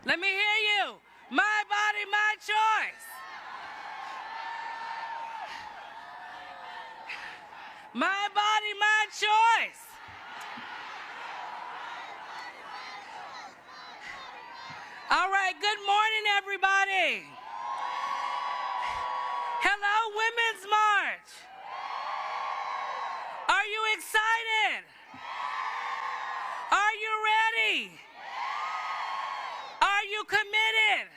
Let me hear you. My body, my choice. My body, my choice. All right, good morning, everybody. Hello, Women's March. Are you excited? Are you ready? Are you committed?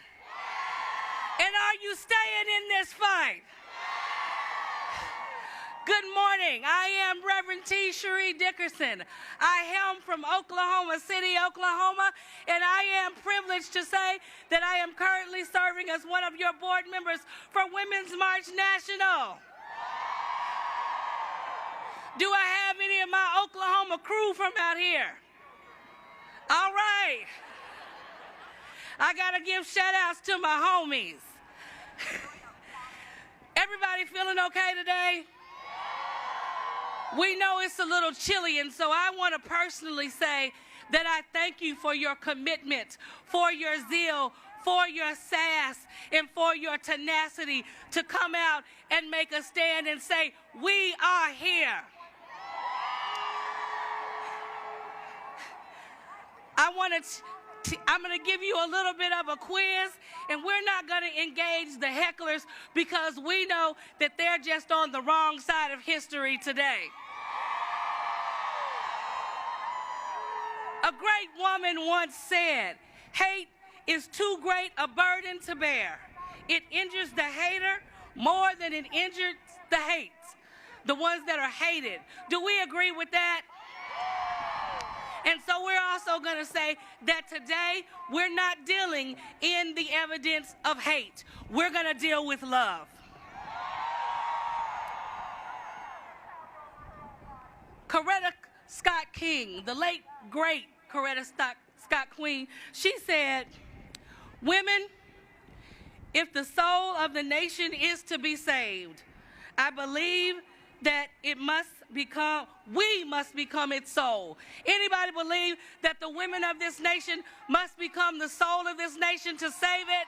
And are you staying in this fight? Good morning. I am Reverend T. Cherie Dickerson. I am from Oklahoma City, Oklahoma, and I am privileged to say that I am currently serving as one of your board members for Women's March National. Do I have any of my Oklahoma crew from out here? All right. I got to give shout outs to my homies. Everybody feeling okay today? We know it's a little chilly, and so I want to personally say that I thank you for your commitment, for your zeal, for your sass, and for your tenacity to come out and make a stand and say, we are here. I'm going to give you a little bit of a quiz, and we're not going to engage the hecklers because we know that they're just on the wrong side of history today. A great woman once said, hate is too great a burden to bear. It injures the hater more than it injures the hates, the ones that are hated. Do we agree with that? And so we're also going to say that today we're not dealing in the evidence of hate. We're going to deal with love. Coretta Scott King, the late, great Coretta Scott King, she said, women, if the soul of the nation is to be saved, I believe that we must become its soul. Anybody believe that the women of this nation must become the soul of this nation to save it?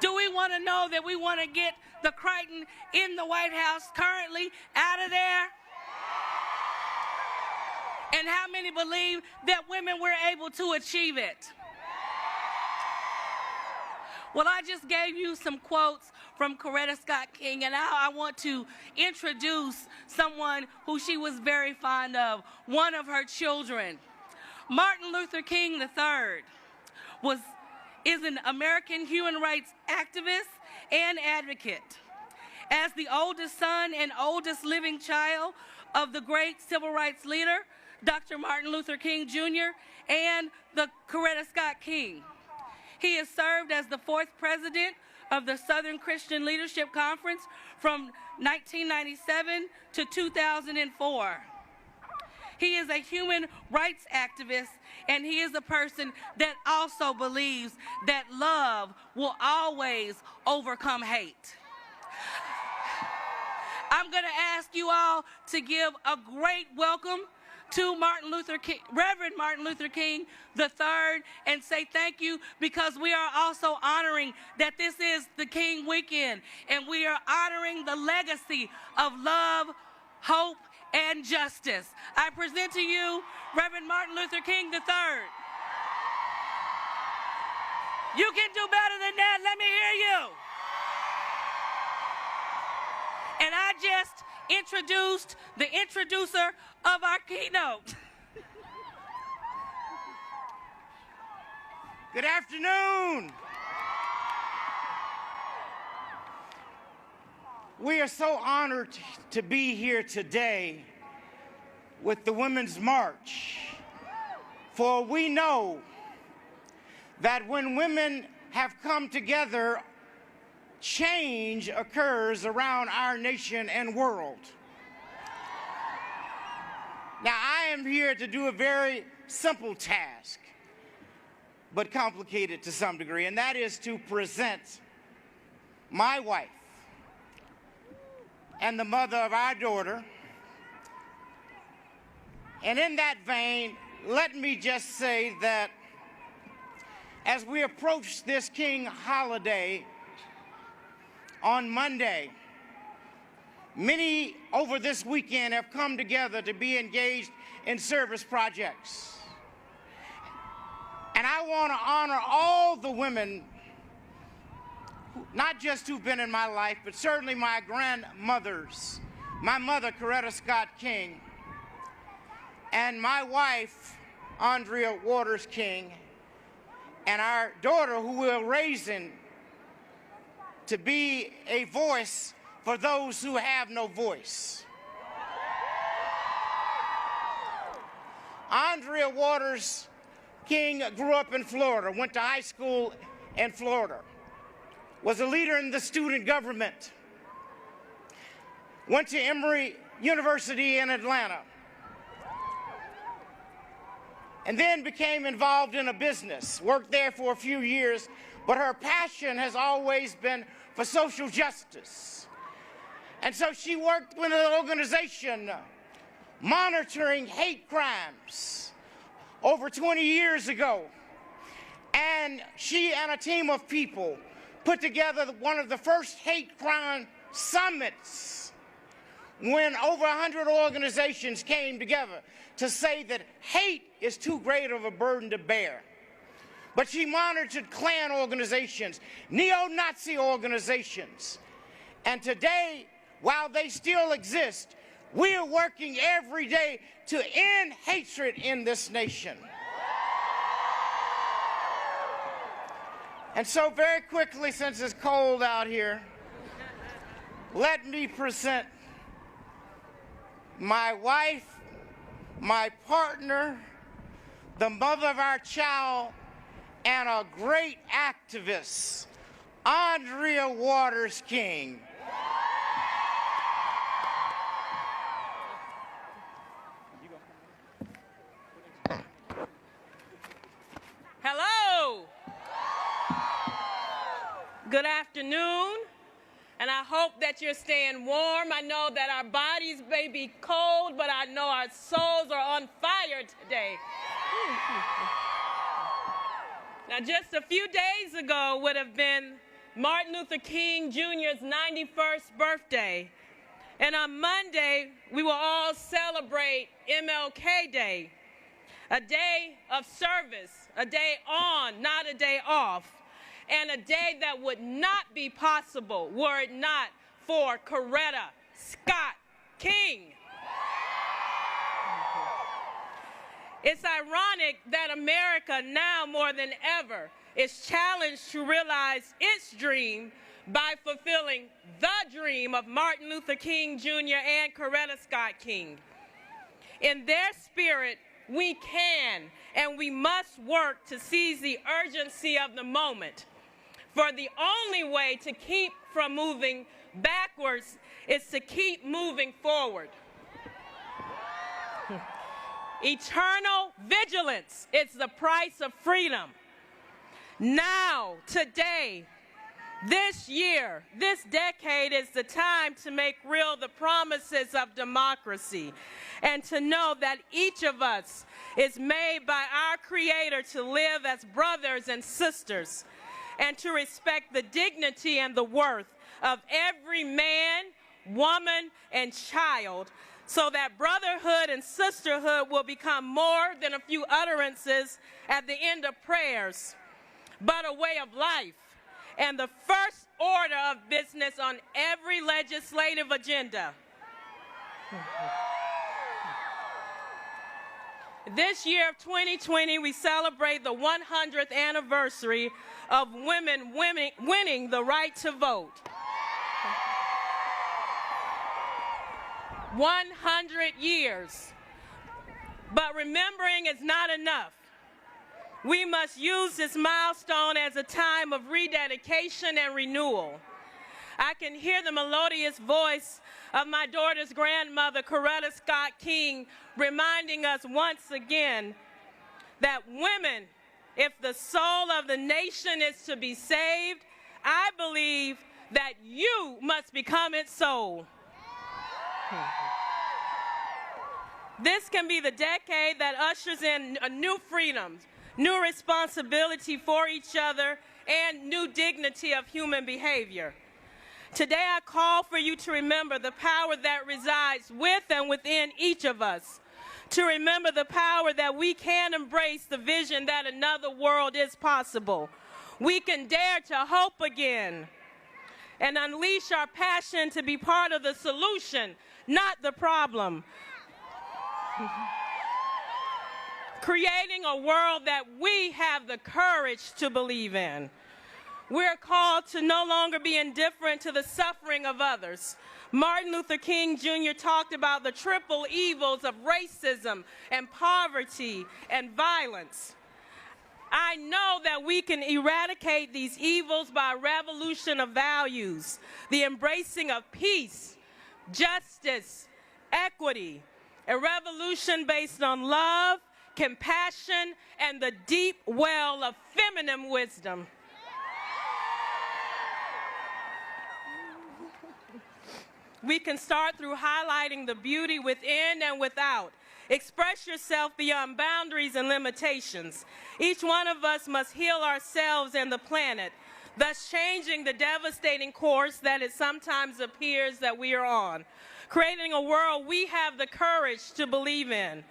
Do we want to know that we want to get the Crichton in the White House currently out of there? And how many believe that women were able to achieve it? Well, I just gave you some quotes from Coretta Scott King, and now I want to introduce someone who she was very fond of, one of her children. Martin Luther King III is an American human rights activist and advocate. As the oldest son and oldest living child of the great civil rights leader, Dr. Martin Luther King Jr. and the Coretta Scott King. He has served as the 4th president of the Southern Christian Leadership Conference from 1997 to 2004. He is a human rights activist, and he is a person that also believes that love will always overcome hate. I'm going to ask you all to give a great welcome to Reverend Martin Luther King III, and say thank you, because we are also honoring that this is the King Weekend, and we are honoring the legacy of love, hope, and justice. I present to you Reverend Martin Luther King III. You can do better than that. Let me hear you. And I just introduced the introducer of our keynote. Good afternoon. We are so honored to be here today with the Women's March, for we know that when women have come together, change occurs around our nation and world. Now, I am here to do a very simple task, but complicated to some degree, and that is to present my wife and the mother of our daughter. And in that vein, let me just say that as we approach this King holiday on Monday, many over this weekend have come together to be engaged in service projects. And I want to honor all the women, not just who've been in my life, but certainly my grandmothers, my mother, Coretta Scott King, and my wife, Andreea Waters King, and our daughter, who we're raising to be a voice for those who have no voice. Andreea Waters King grew up in Florida, went to high school in Florida, was a leader in the student government, went to Emory University in Atlanta, and then became involved in a business, worked there for a few years, but her passion has always been for social justice. And so she worked with an organization monitoring hate crimes over 20 years ago. And she and a team of people put together one of the first hate crime summits when over 100 organizations came together to say that hate is too great of a burden to bear. But she monitored Klan organizations, neo-Nazi organizations. And today, while they still exist, we are working every day to end hatred in this nation. And so very quickly, since it's cold out here, let me present my wife, my partner, the mother of our child, and a great activist, Andreea Waters King. Hello. Good afternoon, and I hope that you're staying warm. I know that our bodies may be cold, but I know our souls are on fire today. Now, just a few days ago would have been Martin Luther King Jr.'s 91st birthday, and on Monday, we will all celebrate MLK Day, a day of service, a day on, not a day off, and a day that would not be possible were it not for Coretta Scott King. It's ironic that America now more than ever is challenged to realize its dream by fulfilling the dream of Martin Luther King Jr. and Coretta Scott King. In their spirit, we can and we must work to seize the urgency of the moment. For the only way to keep from moving backwards is to keep moving forward. Eternal vigilance is the price of freedom. Now, today, this year, this decade is the time to make real the promises of democracy and to know that each of us is made by our Creator to live as brothers and sisters and to respect the dignity and the worth of every man, woman, and child, so that brotherhood and sisterhood will become more than a few utterances at the end of prayers, but a way of life and the first order of business on every legislative agenda. This year of 2020, we celebrate the 100th anniversary of women winning the right to vote. 100 years. But remembering is not enough. We must use this milestone as a time of rededication and renewal. I can hear the melodious voice of my daughter's grandmother, Coretta Scott King, reminding us once again that women, if the soul of the nation is to be saved, I believe that you must become its soul. This can be the decade that ushers in a new freedom, new responsibility for each other, and new dignity of human behavior. Today I call for you to remember the power that resides with and within each of us, to remember the power that we can embrace the vision that another world is possible. We can dare to hope again and unleash our passion to be part of the solution, not the problem. Creating a world that we have the courage to believe in. We're called to no longer be indifferent to the suffering of others. Martin Luther King Jr. talked about the triple evils of racism and poverty and violence. I know that we can eradicate these evils by a revolution of values, the embracing of peace, justice, equity, a revolution based on love, compassion, and the deep well of feminine wisdom. We can start through highlighting the beauty within and without. Express yourself beyond boundaries and limitations. Each one of us must heal ourselves and the planet, thus changing the devastating course that it sometimes appears that we are on. Creating a world we have the courage to believe in.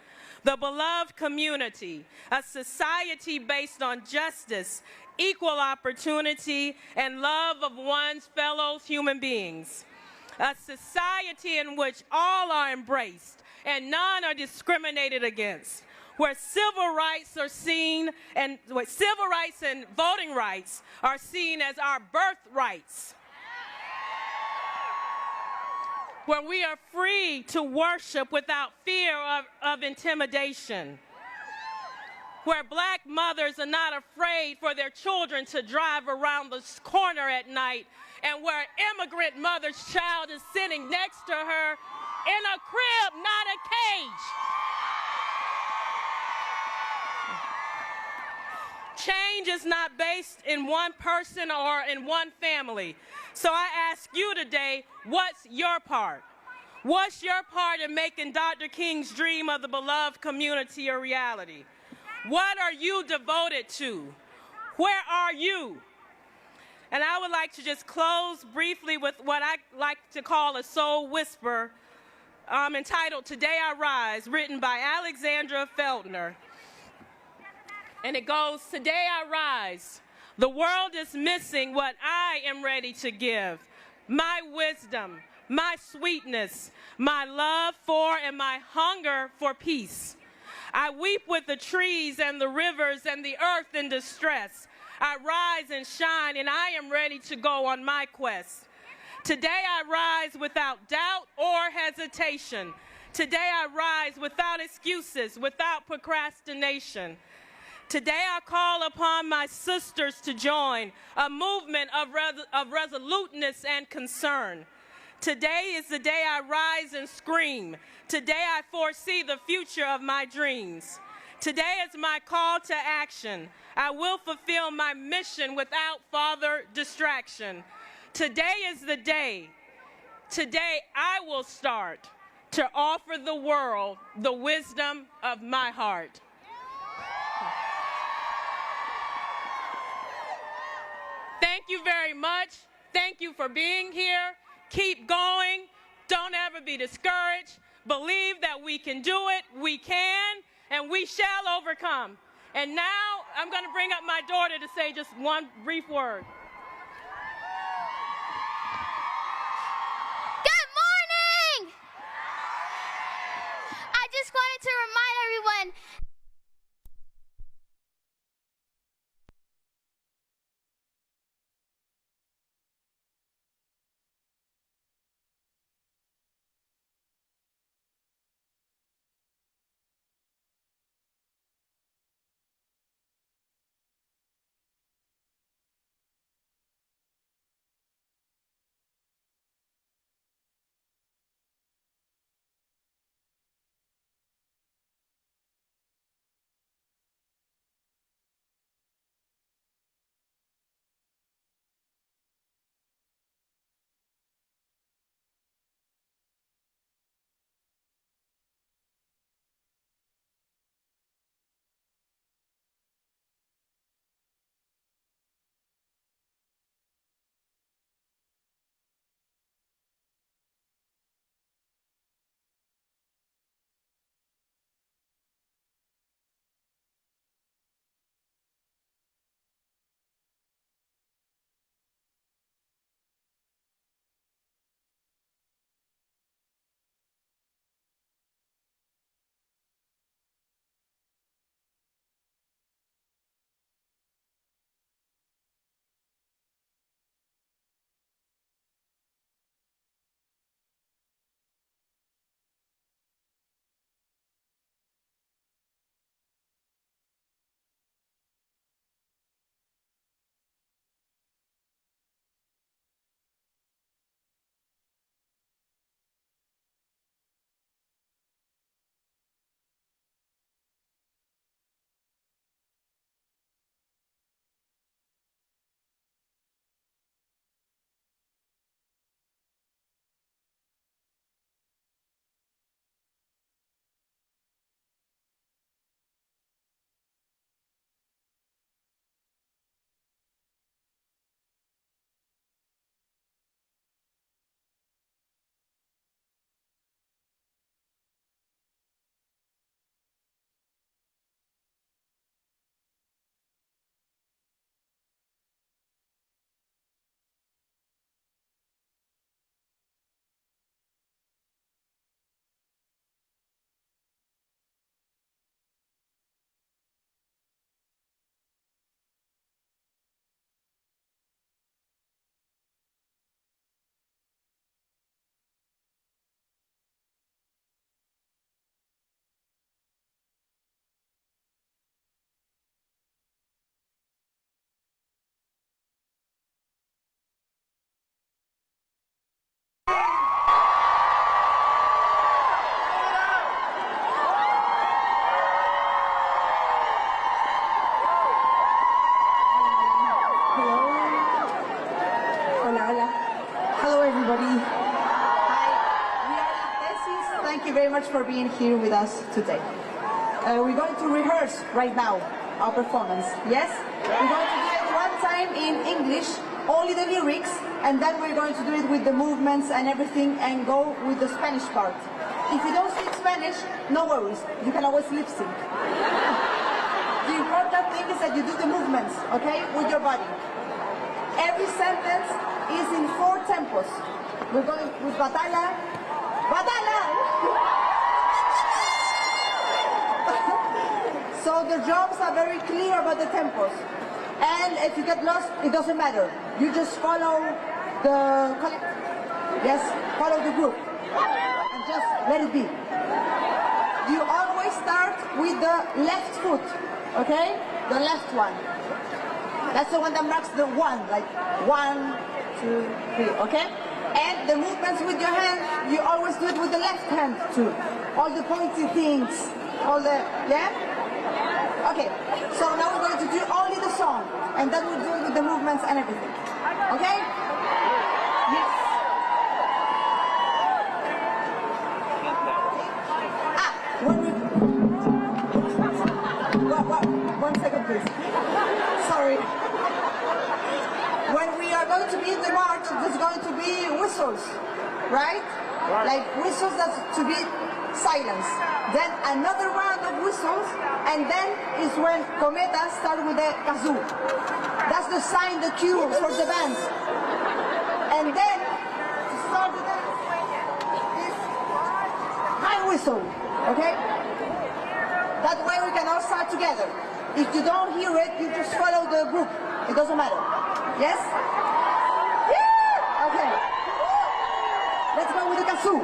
The beloved community, a society based on justice, equal opportunity, and love of one's fellow human beings. A society in which all are embraced and none are discriminated against, where civil rights are seen and civil rights and voting rights are seen as our birthrights, where we are free to worship without fear of intimidation, where black mothers are not afraid for their children to drive around the corner at night, and where immigrant mother's child is sitting next to her in a crib, not a cage. Change is not based in one person or in one family. So I ask you today, what's your part? What's your part in making Dr. King's dream of the beloved community a reality? What are you devoted to? Where are you? And I would like to just close briefly with what I like to call a soul whisper entitled Today I Rise, written by Alexandra Feltner. And it goes, today I rise. The world is missing what I am ready to give. My wisdom, my sweetness, my love for and my hunger for peace. I weep with the trees and the rivers and the earth in distress. I rise and shine, and I am ready to go on my quest. Today I rise without doubt or hesitation. Today I rise without excuses, without procrastination. Today I call upon my sisters to join a movement of resoluteness and concern. Today is the day I rise and scream. Today I foresee the future of my dreams. Today is my call to action. I will fulfill my mission without further distraction. Today is the day. Today I will start to offer the world the wisdom of my heart. Thank you very much. Thank you for being here. Keep going. Don't ever be discouraged. Believe that we can do it. We can, and we shall overcome. And now I'm going to bring up my daughter to say just one brief word. Good morning! I just wanted to remind everyone much for being here with us today. We're going to rehearse right now our performance, yes? We're going to do it one time in English, only the lyrics, and then we're going to do it with the movements and everything and go with the Spanish part. If you don't speak Spanish, no worries, you can always lip sync. The important thing is that you do the movements, okay, with your body. Every sentence is in 4 tempos. We're going with batalla. Batalla! So the drums are very clear about the tempos. And if you get lost, it doesn't matter. You just follow the group. And just let it be. You always start with the left foot, okay? The left one. That's the one that marks the 1, like 1, 2, 3, okay? And the movements with your hand, you always do it with the left hand too. All the pointy things, all the, yeah? Okay, so now we're going to do only the song, and then we'll do it with the movements and everything. Okay? Yes. One second, please. Sorry. When we are going to be in the march, there's going to be whistles, right? Like whistles that's to be silence. Then another round of whistles, and then is when cometas start with the kazoo. That's the sign, the cue for the band. And then, to start the dance, is high whistle, okay? That way we can all start together. If you don't hear it, you just follow the group. It doesn't matter. Yes? Yeah! Okay. Let's go with the kazoo.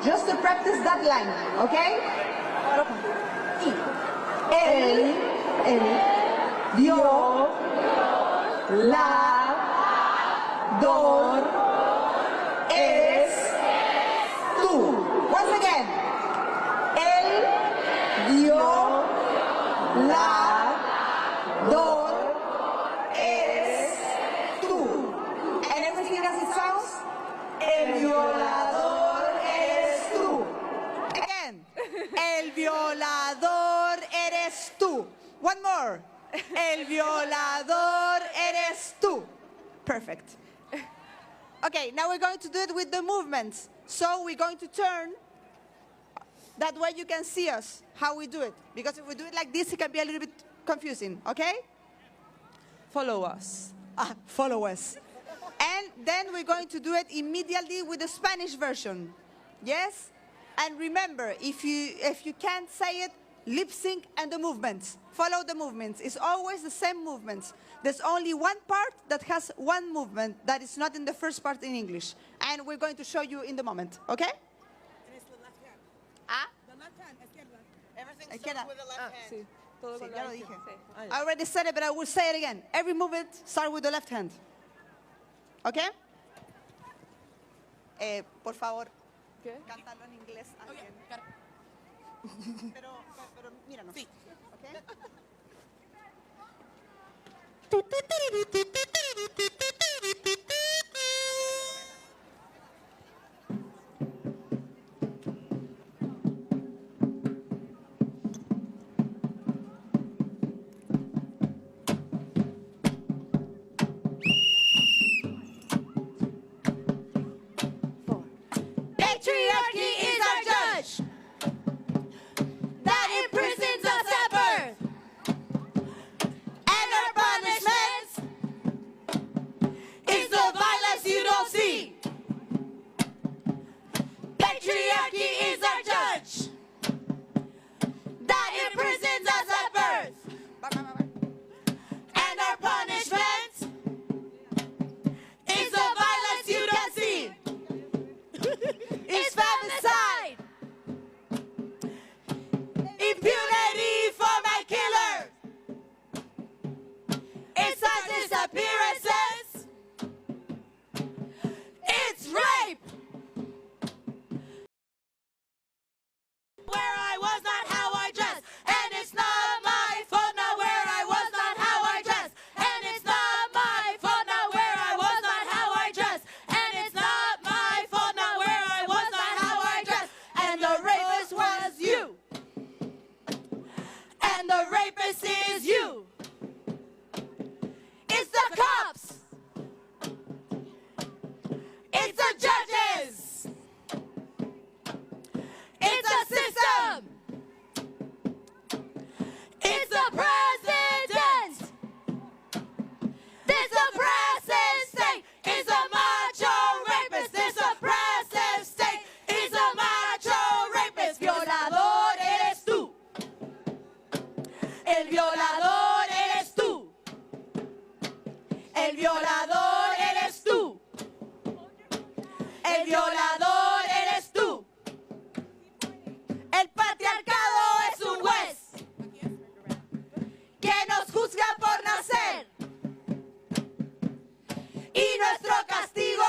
Just to practice that line, okay? El violador eres tú. Once again. El violador eres tú. And everything as it sounds. El violador eres tú. Again. El violador eres tú. One more. El violador eres tú. Perfect. Okay, now we're going to do it with the movements. So we're going to turn. That way you can see us, how we do it. Because if we do it like this, it can be a little bit confusing, okay? Follow us. Follow us. And then we're going to do it immediately with the Spanish version. Yes? And remember, if you can't say it, lip sync and the movements. Follow the movements. It's always the same movements. There's only one part that has one movement that is not in the first part in English. And we're going to show you in the moment, okay? Everything starts with the left hand. Sí. Sí, ya lo dije. I already said it, but I will say it again. Every movement starts with the left hand. Okay? Por favor, cántalo en inglés. Pero míranos. Sí. Okay? Patriarchy is our judge that imprisons us at birth, and our punishment is the violence you don't see. Patriarchy is our judge that imprisons us at birth, and our punishment is the violence you don't see. It's femicide, impunity for my killers. It's our disappearances. It's rape. Where I was not how I dress, and it's not my fault now where I was not how I dress, and it's not my fault now where I was not how I dress, and it's not my fault now where I was not how I dress, and the rapist was you, and the rapist is you. It's the cops. It's the judges. It's the system. It's the president. This oppressive state is a macho rapist. This oppressive state is a macho rapist. Violador eres tú. El violador eres tú. El violador eres tú. El violador eres tú. El patriarcado es un juez que nos juzga por nacer. Y nuestro castigo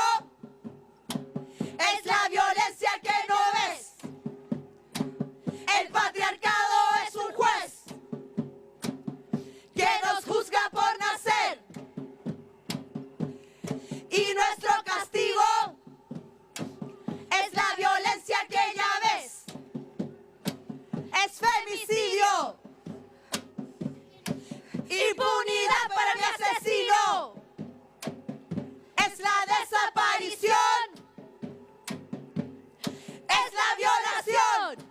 es la violencia que no ves. El patriarcado es un juez que nos juzga por nacer. Y nuestro castigo es la violencia que ya ves. Es femicidio. Impunidad para mi asesino. Es la desaparición. Es la violación.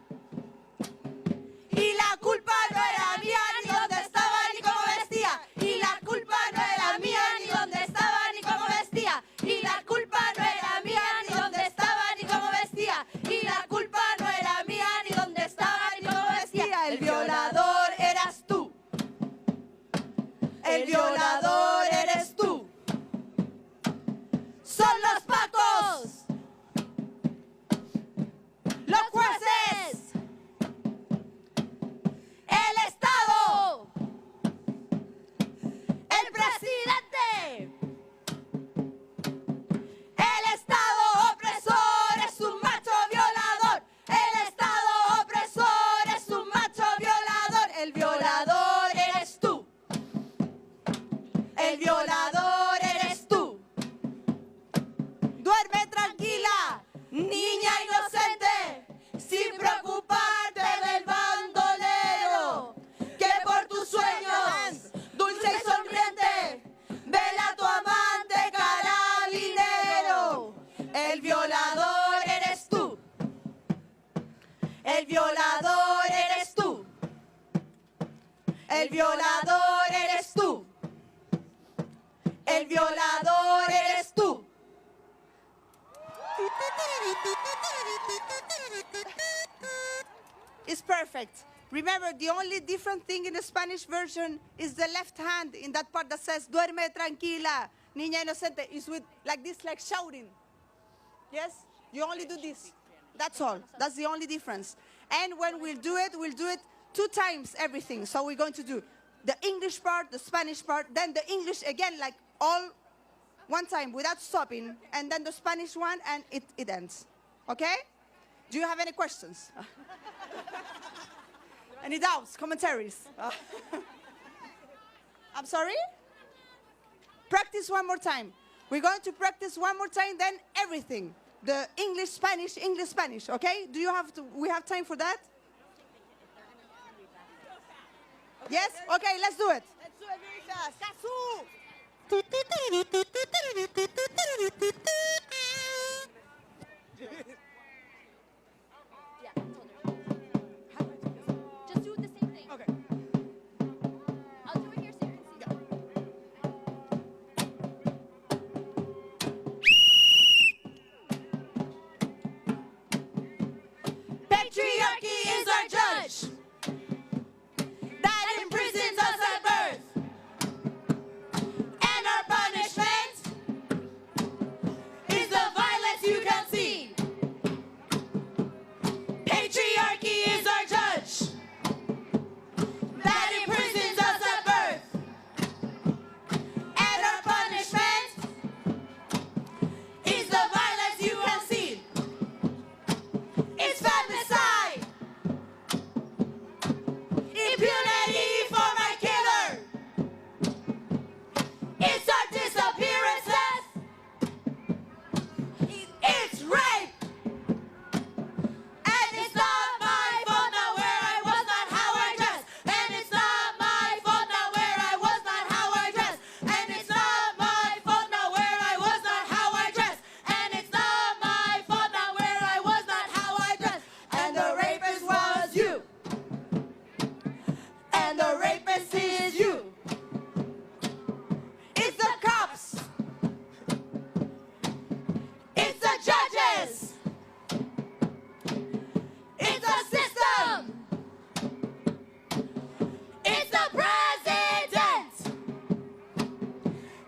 Y la culpa no era mía, ni dónde estaba, ni cómo vestía. Y la culpa no era mía, ni dónde estaba, ni cómo vestía. Y la culpa no era mía, ni dónde estaba, ni cómo vestía. Y la culpa no era mía, ni dónde estaba, ni cómo vestía. El violador eras tú. El violador eres tú. Son los pacos. Los jueces. El Estado. El presidente. El Estado opresor es un macho violador. El Estado opresor es un macho violador. El violador eres tú. El violador eres tú. Duerme tranquila, niña inocente, sin preocuparte del bandolero, que por tus sueños, dulce y sonriente, vela tu amante carabinero. El violador eres El violador eres tú. El violador eres tú. It's perfect. Remember, the only different thing in the Spanish version is the left hand in that part that says, duerme tranquila, niña inocente, is with like this, like shouting. Yes? You only do this. That's all. That's the only difference. And when we'll do it 2 times everything. So we're going to do the English part, the Spanish part, then the English again, like all 1 time without stopping, and then the Spanish one, and it ends. Okay? Do you have any questions? Any doubts, commentaries? I'm sorry? Practice 1 more time. We're going to practice 1 more time, then everything. The English, Spanish, okay? We have time for that? Yes? Okay, let's do it. Let's do it very fast. Casu! Just do the same thing. Okay. I'll do it here, Sarah. Patriarchy is our judge that imprisons us at birth, and our punishment is the violence you can see. Patriarchy is our judge that imprisons us at birth, and our punishment is the violence you can see. It's femicide, impunity for my killer. It's our disappearances. It's rape, and it's not my fault not where I was, not how I dress. And it's not my fault not where I was, not how I dress. And it's not my fault not where I was, not how I dress. And it's not my fault not where I was, not how I dress. And the rapist was you. And the rapist is you. It's the cops. It's the judges. It's the system. It's the president.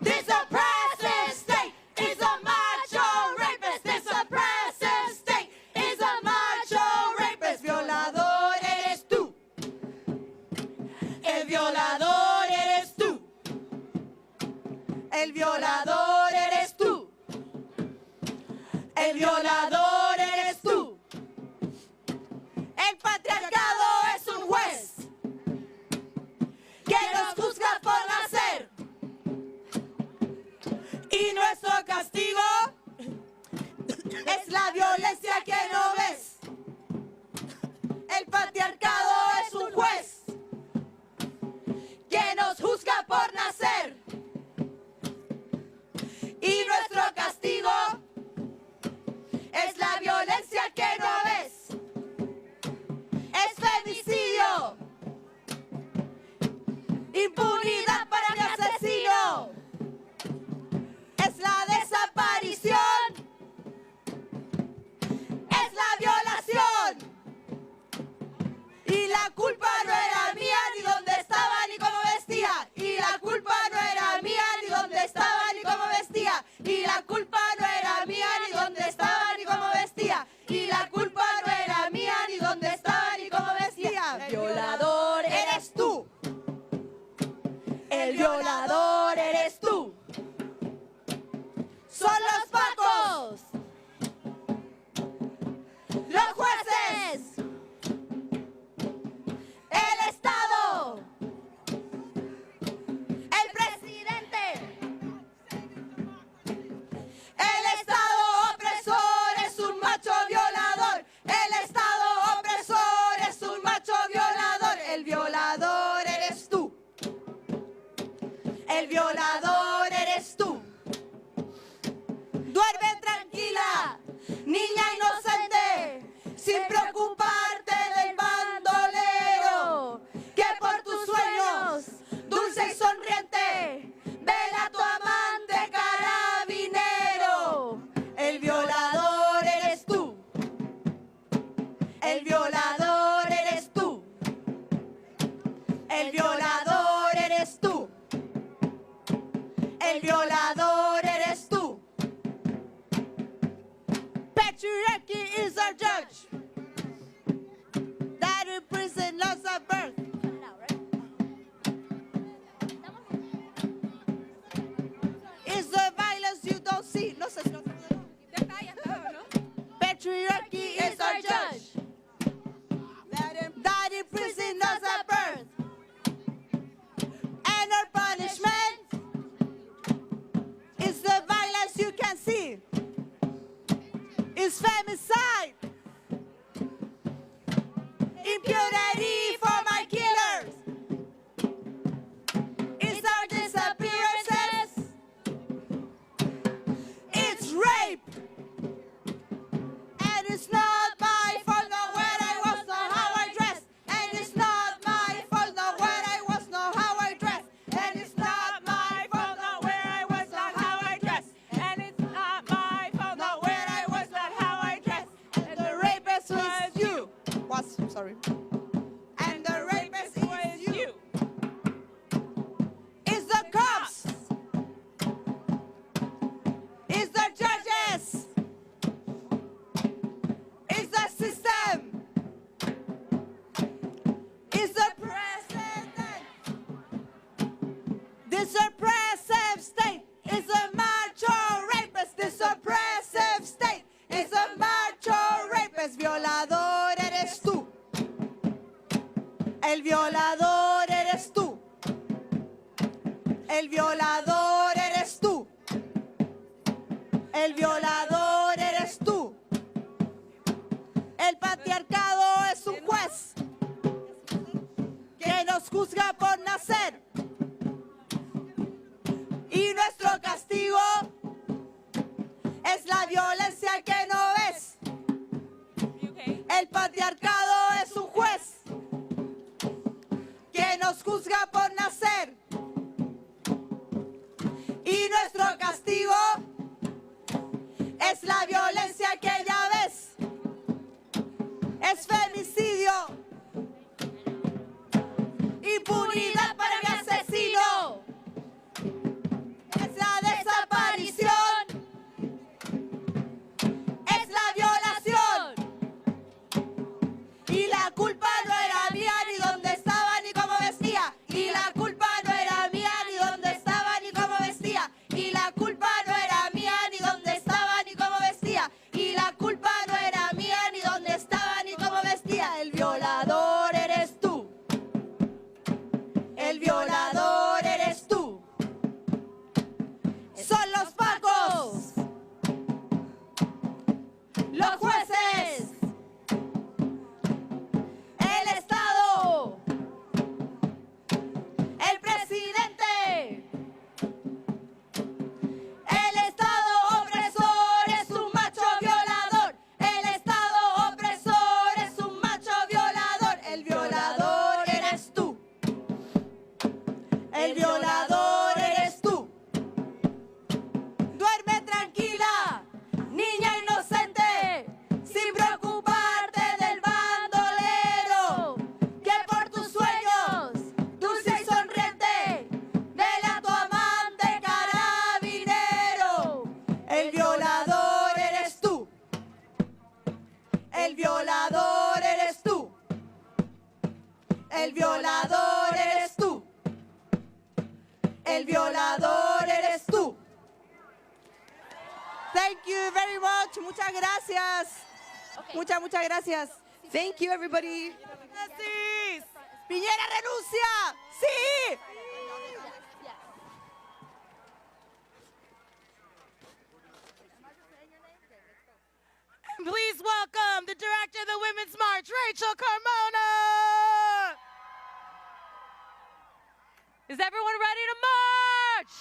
This oppressive state is a macho rapist. This oppressive state is a macho rapist. Violador eres tú. El violador eres tú. El violador eres tú. El violador eres tú. El patriarcado es un juez que nos juzga por nacer. Y nuestro castigo es la violencia que no ves. El patriarcado es un juez que nos juzga por nacer. Y nuestro castigo es la violencia que no ves. Es femicidio. Impunidad para el asesino. Es la desaparición. Es la violación. Y la culpa no era mía, ni dónde estaba, ni cómo vestía. Y la culpa no era mía, ni dónde estaba, ni cómo vestía. Y la culpa no era mía, ni dónde estaba, ni cómo vestía. Y la culpa no era mía, ni dónde estaba, ni cómo vestía. El violador eres tú. El violador eres tú. Son los pacos. Los jueces. El Estado. El presidente. El Estado opresor es un macho violador. El Estado opresor es un macho violador. El violador eres tú. El violador eres tú. Duerme tranquila, niña inocente, sin preocuparte del bandolero, que por tu sueño El violador eres tú. El violador eres tú. Patriarchy is our judge. That in prison loves at birth. Is the violence you don't see. No sé si no. Patriarchy is our judge. That in prison loves at birth. And our punishment is the violence you can see. Is femicide. Impunity for my killers. Is our disappearances. It's rape. And it's not my fault, not where I was, not how I dressed. And it's not my fault, not where I was, not how I dressed. And it's not my fault, not where I was, not how I dressed. And it's not my fault, not where I was, not how I dressed. And the rapist was you. Sorry. And the rapist was you. It's the cops. It's the judges. It's the system. It's the president. This oppressive state is a macho rapist. This oppressive state is a macho rapist. Violador eres tú. El violador eres tú. El violador eres tú. El violador eres tú. El patriarcado es un juez que nos juzga por nacer. Y nuestro castigo es la violencia que no ves. El patriarcado es un juez que nos juzga por nacer. Y nuestro castigo es la violencia que ya ves. Es femicidio. Impunidad para mi asesino. Es la desaparición. Es la violación. Y la culpa no era mía, ni dónde estaba, ni cómo vestía. Y la culpa no era mía, ni dónde estaba, ni cómo vestía. Y la culpa no era mía, ni dónde estaba, ni cómo vestía. Y la culpa no era mía, ni dónde estaba, ni cómo vestía. El violador eres tú. El violador eres tú. Son los pacos. Los jueces. El Estado. El presidente. El Estado opresor es un macho violador. El Estado opresor es un macho violador. El violador eres tú. El violador eres tú. Duerme tranquila, niña inocente, sin preocuparte del bandolero, que por tus sueños, dulce y sonriente, vela a tu amante carabinero. El violador eres tú. El violador eres tú. El violador eres tú. El violador eres tú. Thank you very much. Muchas gracias. Okay. Muchas gracias. Thank you, everybody. Sí. Piñera renuncia. Sí. Yes. Please welcome the director of the Women's March, Rachel Carmona. Is everyone ready to march?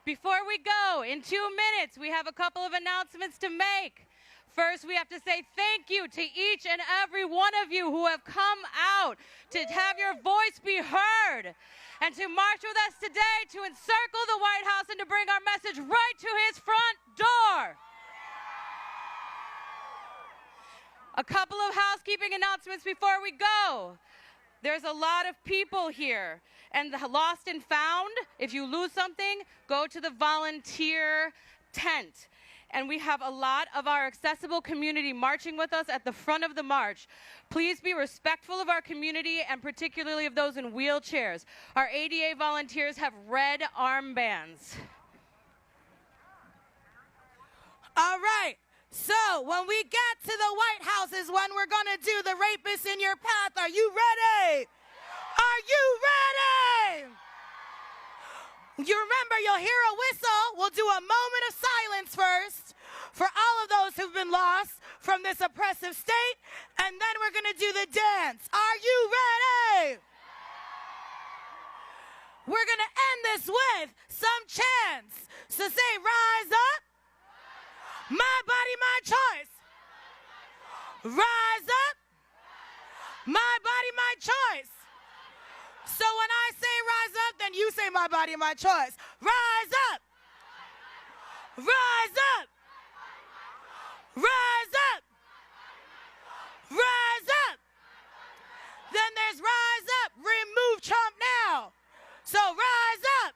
Before we go, in 2 minutes, we have a couple of announcements to make. First, we have to say thank you to each and every one of you who have come out to have your voice be heard and to march with us today to encircle the White House and to bring our message right to his front door. A couple of housekeeping announcements before we go. There's a lot of people here, and the lost and found, if you lose something, go to the volunteer tent. And we have a lot of our accessible community marching with us at the front of the march. Please be respectful of our community and particularly of those in wheelchairs. Our ADA volunteers have red armbands. All right. So when we get to the White House is when we're going to do the rapist in your path. Are you ready? Are you ready? You remember, you'll hear a whistle. We'll do a moment of silence first for all of those who've been lost from this oppressive state, and then we're going to do the dance. Are you ready? We're going to end this with some chants. So say, rise up. My body, my choice. Rise up. My body, my choice. So when I say rise up, then you say my body, my choice. Rise up. Rise up. Rise up. Rise up. Then there's rise up. Remove Trump now. So rise up.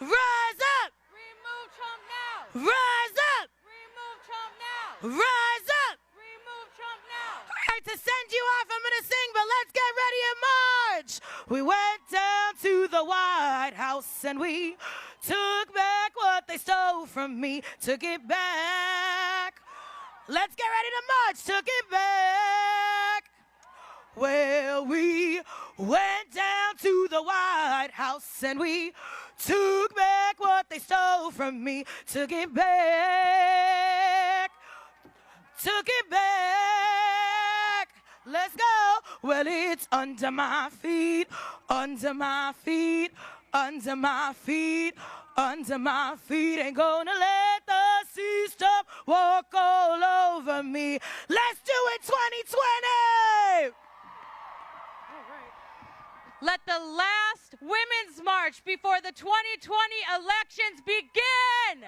Rise up. Remove Trump now. Rise up. Remove Trump now. Rise up. Remove Trump now. All right, to send you off, I'm going to sing, but let's get ready and march. We went down to the White House and we took back what they stole from me. Took it back. Let's get ready to march. Took it back. Well, we went down to the White House and we took back what they stole from me. Took it back. Took it back. Let's go. Well, it's under my feet, under my feet, under my feet, under my feet. Ain't gonna let the sea stop walk all over me. Let's do it 2020. Let the last Women's March before the 2020 elections begin.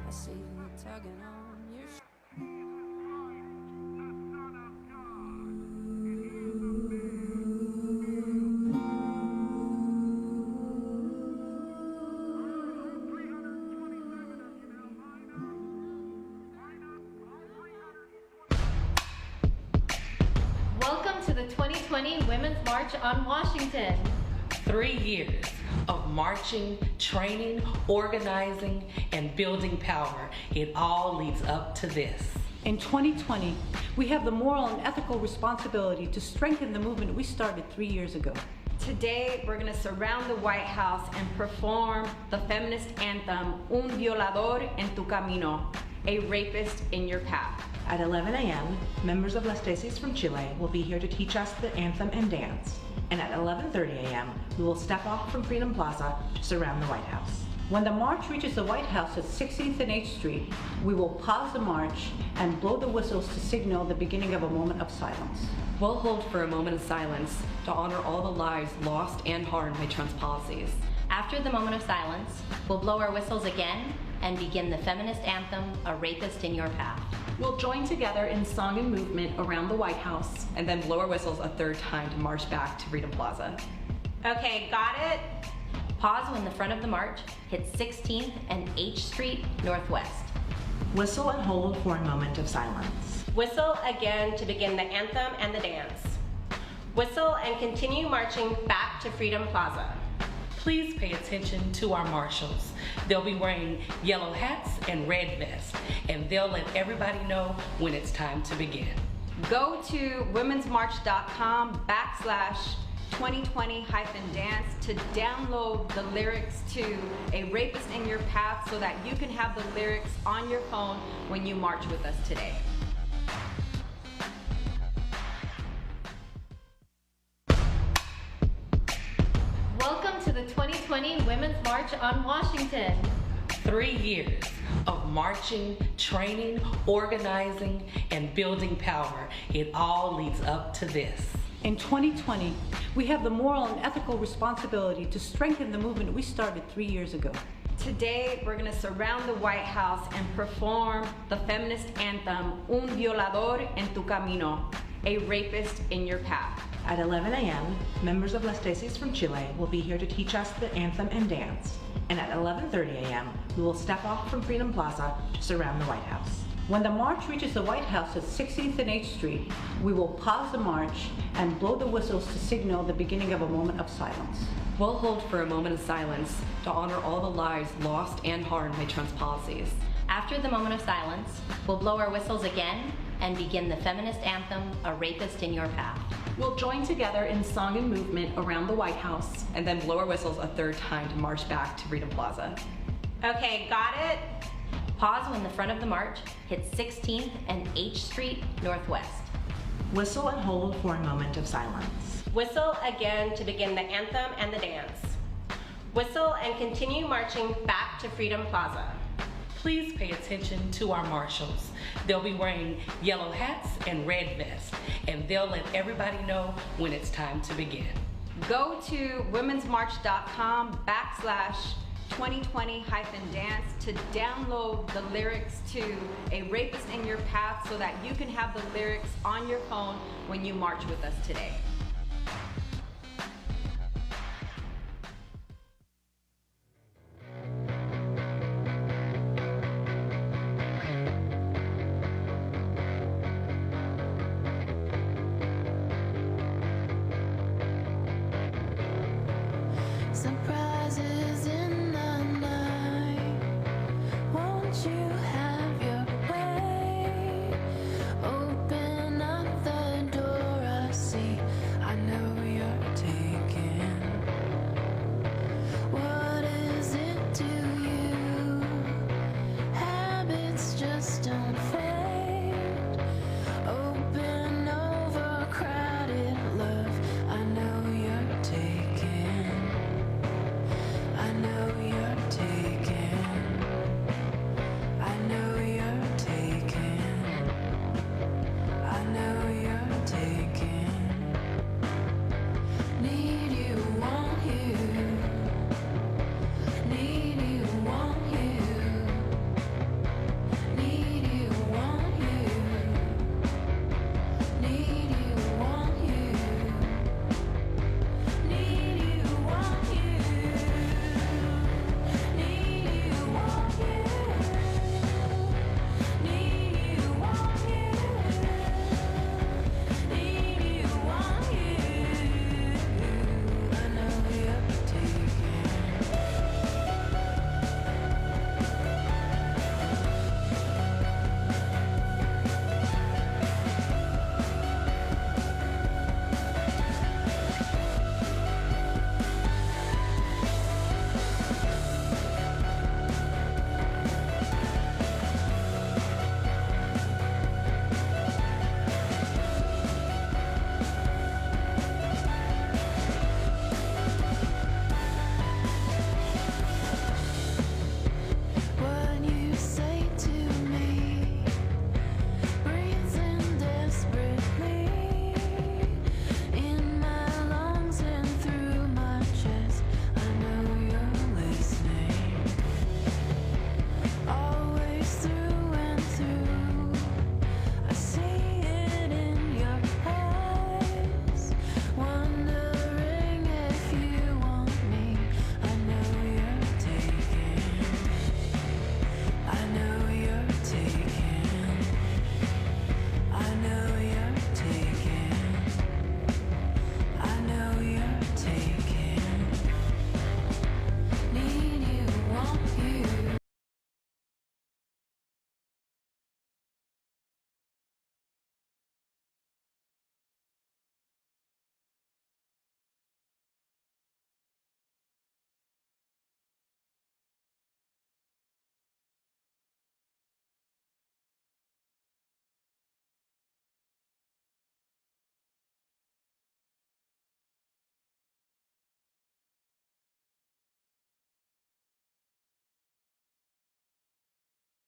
I see you tugging on your Welcome to the 2020 Women's March on Washington. 3 years of marching, training, organizing, and building power. It all leads up to this. In 2020, we have the moral and ethical responsibility to strengthen the movement we started 3 years ago. Today, we're going to surround the White House and perform the feminist anthem, Un violador en tu camino, a rapist in your path. At 11 a.m., members of Las Tesis from Chile will be here to teach us the anthem and dance. And at 11:30 a.m., we will step off from Freedom Plaza to surround the White House. When the march reaches the White House at 16th and H Street, we will pause the march and blow the whistles to signal the beginning of a moment of silence. We'll hold for a moment of silence to honor all the lives lost and harmed by Trump's policies. After the moment of silence, we'll blow our whistles again and begin the feminist anthem, A Rapist in Your Path. We'll join together in song and movement around the White House. And then blow our whistles a third time to march back to Freedom Plaza. Okay, got it? Pause when the front of the march hits 16th and H Street Northwest. Whistle and hold for a moment of silence. Whistle again to begin the anthem and the dance. Whistle and continue marching back to Freedom Plaza. Please pay attention to our marshals. They'll be wearing yellow hats and red vests, and they'll let everybody know when it's time to begin. Go to womensmarch.com/2020-dance to download the lyrics to A Rapist in Your Path so that you can have the lyrics on your phone when you march with us today. Welcome to the 2020 Women's March on Washington. 3 years of marching, training, organizing, and building power. It all leads up to this. In 2020, we have the moral and ethical responsibility to strengthen the movement we started 3 years ago. Today, we're gonna surround the White House and perform the feminist anthem, Un violador en tu camino, a rapist in your path. At 11 a.m., members of Las Tesis from Chile will be here to teach us the anthem and dance. And at 11:30 a.m., we will step off from Freedom Plaza to surround the White House. When the march reaches the White House at 16th and H Street, we will pause the march and blow the whistles to signal the beginning of a moment of silence. We'll hold for a moment of silence to honor all the lives lost and harmed by Trump's policies. After the moment of silence, we'll blow our whistles again and begin the feminist anthem, A Rapist in Your Path. We'll join together in song and movement around the White House. And then blow our whistles a third time to march back to Freedom Plaza. Okay, got it? Pause when the front of the march hits 16th and H Street Northwest. Whistle and hold for a moment of silence. Whistle again to begin the anthem and the dance. Whistle and continue marching back to Freedom Plaza. Please pay attention to our marshals. They'll be wearing yellow hats and red vests, and they'll let everybody know when it's time to begin. Go to womensmarch.com/2020-dance to download the lyrics to A Rapist in Your Path so that you can have the lyrics on your phone when you march with us today.